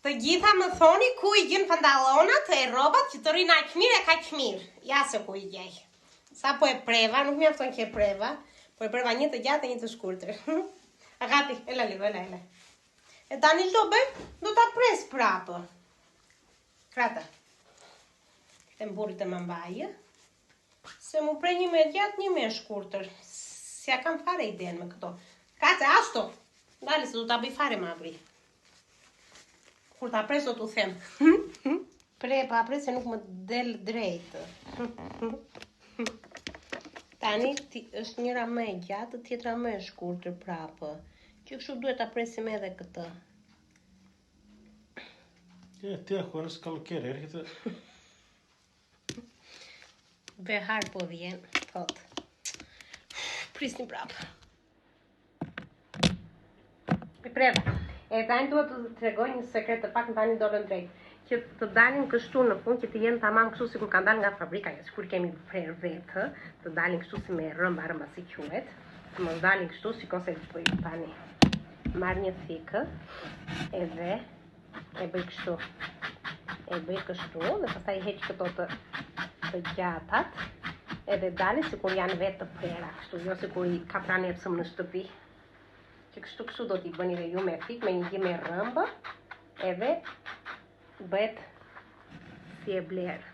Të gjitha më thoni ku I gjen pantallonat e rrobat që të rinë aq mirë e kaq mirë. Ja se ku I gjej. Sa po e preva, nuk mjafton që e preva, po e preva një të gjatë e një të shkurtër. Agati, ela live, ela. E tani ç'do bëj? Do ta pres prapë. Krata. Të mburrit e më mbajë. Se mu prej një me gjatë, një me shkurtër. Si ja kam fare idenë me këto. Kace, ashtu. Dali se do ta bëj fare më abri. Kur ta pres do t'u them. Pa pres se nuk më del drejt. Tani është njëra më e gjatë, tjetra më e shkurtër prapë. Që kështu duhet ta presim edhe këtë. Ti ako nësë kalukere, këtë... Behar po vjen, thot. Prisni prapë. E preva. E tani duhet të tregoj një sekret të pak në tani dolën drejt. Që të dalin kështu në fund, që të jenë tamam kështu si kur kanë dalë nga fabrika, sikur kemi prerë vetë, të dalin kështu si me rëmba si quhet, të mos dalin kështu si kose bëj tani. Marr një thikë, edhe e bëj kështu. E bëj kështu, dhe pastaj heq këto të gjatat, edhe dalin si kur janë vetë të prera, kështu, jo si kur I ka pranë epsëm në shtëpi. Që kështu do t'i bëni dhe ju me thikë, me një me rëmbë, edhe bëhet si e blerë.